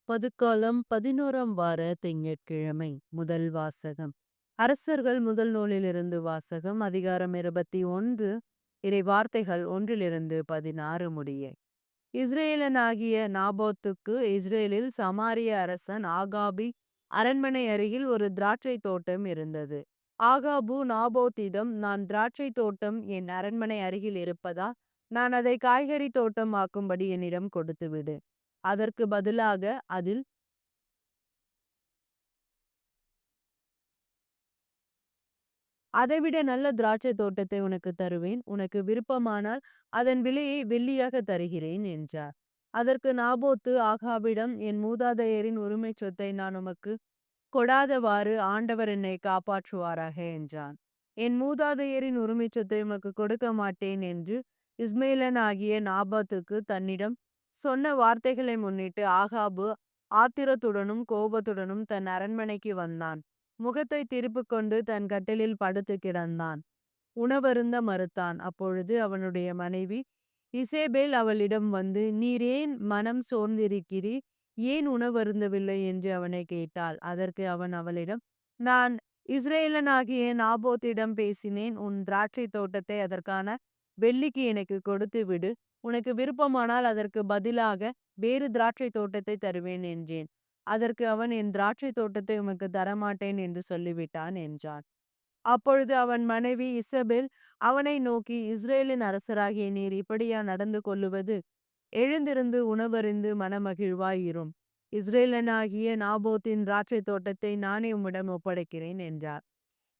பதுக்காலம் 11ஆம் வார திங்கட்கிழமை. முதல் வாசகம். அரசர்கள் முதல் நூலிலிருந்து வாசகம். அதிகாரம் 21. இறை வார்த்தைகள் 1-16 முடிய. இஸ்ரேலனாகிய நாபோத்துக்கு இஸ்ரேலில் சமாரிய அரசன் ஆகாபி அரண்மனை அருகில் ஒரு திராட்சை தோட்டம் இருந்தது. ஆகாபு நாபோத்திடம், நான் திராட்சை தோட்டம் என் அரண்மனை அருகில் இருப்பதா, நான் அதை காய்கறி தோட்டம் ஆக்கும்படி என்னிடம் கொடுத்து விடு. அதற்கு பதிலாக அதில் அதைவிட நல்ல திராட்சை தோட்டத்தை உனக்கு தருவேன். உனக்கு விருப்பமானால் அதன் விலையை வெள்ளியாக தருகிறேன் என்றார். அதற்கு நாபோத்து ஆகாபிடம், என் மூதாதையரின் உரிமை சொத்தை நான் உமக்கு கொடாதவாறு ஆண்டவர் என்னை காப்பாற்றுவாராக என்றான். என் மூதாதையரின் உரிமை சொத்தை உமக்கு கொடுக்க மாட்டேன் என்று இஸ்மேலன் ஆகிய நாபாத்துக்கு தன்னிடம் சொன்ன வார்த்தைகளை முன்னிட்டு ஆகாபு ஆத்திரத்துடனும் கோபத்துடனும் தன் அரண்மனைக்கு வந்தான். முகத்தை திருப்பிக் கொண்டு தன் கட்டிலில் படுத்து கிடந்தான். உணவருந்த மறுத்தான். அப்பொழுது அவனுடைய மனைவி இசேபேல் அவளிடம் வந்து, நீர் ஏன் மனம் சோர்ந்திருக்கிறீர்? ஏன் உணவருந்தவில்லை என்று அவனை கேட்டாள். அதற்கு அவன் அவளிடம், நான் இஸ்ரேலனாகிய நாபோத்திடம் பேசினேன். உன் திராட்சை தோட்டத்தை அதற்கான வெள்ளிக்கு எனக்கு கொடுத்து விடு. உனக்கு விருப்பமானால் அதற்கு பதிலாக வேறு திராட்சை தோட்டத்தை தருவேன் என்றேன். அதற்கு அவன், என் திராட்சை தோட்டத்தை உமக்கு தரமாட்டேன் என்று சொல்லிவிட்டான் என்றான். அப்பொழுது அவன் மனைவி இசபெல் அவனை நோக்கி, இஸ்ரேலின் அரசராகிய நீர் இப்படியா நடந்து கொள்ளுவது? எழுந்திருந்து உணவருந்து மனமகிழ்வாய் இரும். இஸ்ரேலனாகிய நாபோத்தின் திராட்சை தோட்டத்தை நானே உம்மிடம் ஒப்படைக்கிறேன் என்றார்.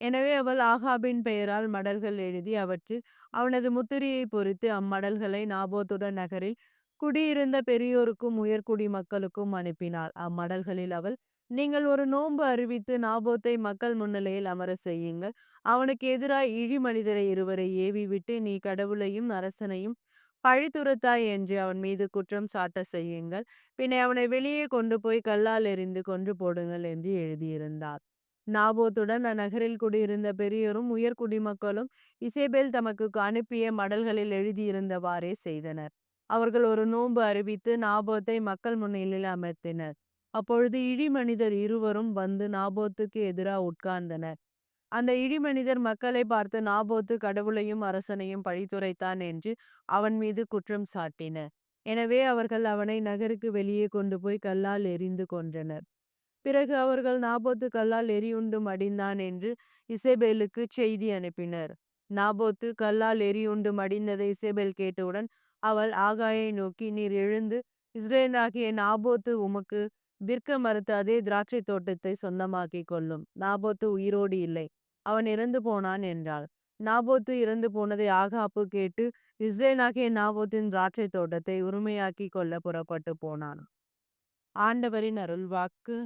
எனவே அவள் ஆகாபின் பெயரால் மடல்கள் எழுதி அவற்றில் அவனது முத்திரையை பொறித்து அம்மடல்களை நாபோத்துடன் நகரில் குடியிருந்த பெரியோருக்கும் உயர்குடி மக்களுக்கும் அனுப்பினாள். அம்மடல்களில் அவள், நீங்கள் ஒரு நோன்பு அறிவித்து நாபோத்தை மக்கள் முன்னிலையில் அமர செய்யுங்கள். அவனுக்கு எதிராய் இழி மனிதரை இருவரை ஏவி விட்டு, நீ கடவுளையும் அரசனையும் பழித்துரைத்தாய் என்று அவன் மீது குற்றம் சாட்ட செய்யுங்கள். பின்ன அவனை வெளியே கொண்டு போய் கல்லால் எறிந்து கொன்று போடுங்கள் என்று எழுதியிருந்தார். நாபோத்துடன் அந்நகரில் குடியிருந்த பெரியோரும் உயர் குடிமக்களும் இசேபேல் தமக்கு அனுப்பிய மடல்களில் எழுதியிருந்தவாறே செய்தனர். அவர்கள் ஒரு நோன்பு அறிவித்து நாபோத்தை மக்கள் முன்னிலையில் அமர்த்தினர். அப்பொழுது இழிமனிதர் இருவரும் வந்து நாபோத்துக்கு எதிராக உட்கார்ந்தனர். அந்த இழிமனிதர் மக்களை பார்த்து, நாபோத்து கடவுளையும் அரசனையும் பழித்துரைத்தான் என்று அவன் மீது குற்றம் சாட்டினர். எனவே அவர்கள் அவனை நகருக்கு வெளியே கொண்டு போய் கல்லால் எறிந்து கொன்றனர். பிறகு அவர்கள், நாபோத்து கல்லால் எரியுண்டு மடிந்தான் என்று இசேபேலுக்கு செய்தி அனுப்பினர். நாபோத்து கல்லால் எரியுண்டு மடிந்ததை இசேபேல் கேட்டவுடன் அவள் ஆகாயை நோக்கி, நீர் எழுந்து இஸ்ரேலாகிய நாபோத்து உமக்கு விற்க மறுத்த அதே திராட்சை தோட்டத்தை சொந்தமாக்கிக் கொள்ளும். நாபோத்து உயிரோடு இல்லை, அவன் இறந்து போனான் என்றாள். நாபோத்து இறந்து போனதை ஆகாப்பு கேட்டு இஸ்ரேலாகிய நாபோத்தின் திராட்சை தோட்டத்தை உரிமையாக்கி கொள்ள புறப்பட்டு போனான். ஆண்டவரின் அருள்வாக்கு.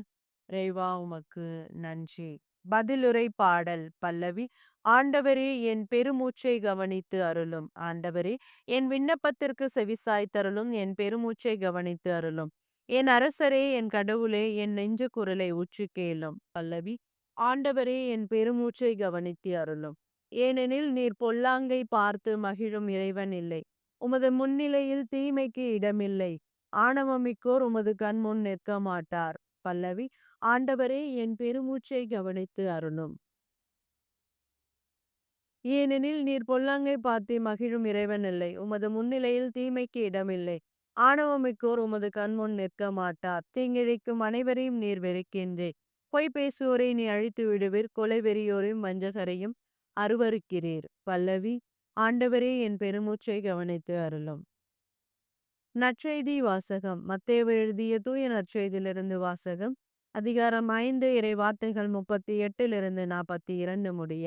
இறைவா உமக்கு நன்றி. பதிலுரை பாடல். பல்லவி. ஆண்டவரே என் பெருமூச்சை கவனித்து அருளும். ஆண்டவரே என் விண்ணப்பத்திற்கு செவிசாய்த்தருளும். என் பெருமூச்சை கவனித்து அருளும். என் அரசரே, என் கடவுளே, என் நெஞ்சு குரலை உற்று கேளும். பல்லவி. ஆண்டவரே என் பெருமூச்சை கவனித்து அருளும். ஏனெனில் நீர் பொல்லாங்கை பார்த்து மகிழும் இறைவன் இல்லை. உமது முன்னிலையில் தீமைக்கு இடமில்லை. ஆணவமிக்கோர் உமது கண் முன் நிற்க மாட்டார். பல்லவி. ஆண்டவரே என் பெருமூச்சை கவனித்து அருளும். ஏனெனில் நீர் பொல்லாங்கை பார்த்து மகிழும் இறைவன் இல்லை. உமது முன்னிலையில் தீமைக்கு இடமில்லை. ஆணவமிக்கோர் உமது கண்முன் நிற்க மாட்டார். தீங்கிழைக்கும் அனைவரையும் நீர் வெறுக்கின்றீர். பொய் பேசுவோரை நீ அழித்து விடுவீர். கொலை வெறியோரையும் வஞ்சகரையும் அருவருக்கிறீர். பல்லவி. ஆண்டவரே என் பெருமூச்சை கவனித்து அருளும். நற்செய்தி வாசகம். மத்தேயு எழுதிய தூய நற்செய்தியிலிருந்து வாசகம். அதிகாரம் 5 இறை வார்த்தைகள் 38-42 முடிய.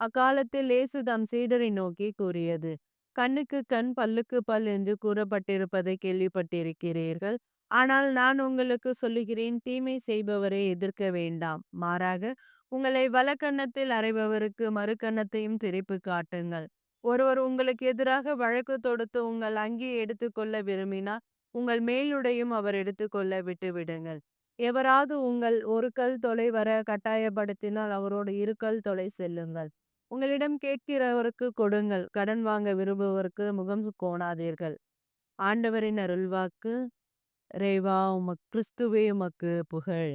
அக்காலத்தில் இயேசு தம் சீடரை நோக்கி கூறியது, கண்ணுக்கு கண் பல்லுக்கு பல் என்று கூறப்பட்டிருப்பதை கேள்விப்பட்டிருக்கிறீர்கள். ஆனால் நான் உங்களுக்கு சொல்லுகிறேன், தீமை செய்பவரை எதிர்க்க வேண்டாம். மாறாக உங்களை வலக்கன்னத்தில் அறைபவருக்கு மறுகன்னத்தையும் திருப்பி காட்டுங்கள். ஒருவர் உங்களுக்கு எதிராக வழக்கு தொடுத்து உங்கள் அங்கியை எடுத்துக்கொள்ள விரும்பினால் உங்கள் மேலுடையும் அவர் எடுத்துக்கொள்ள விட்டு விடுங்கள். எவராது உங்கள் ஒரு கல் தொலை வர கட்டாயப்படுத்தினால் அவரோடு 2 கல் தொலை செல்லுங்கள். உங்களிடம் கேட்கிறவருக்கு கொடுங்கள். கடன் வாங்க விரும்புவருக்கு முகம் கோணாதீர்கள். ஆண்டவரின் அருள்வாக்கு. இறைவா கிறிஸ்துவே உமக்கு புகழ்.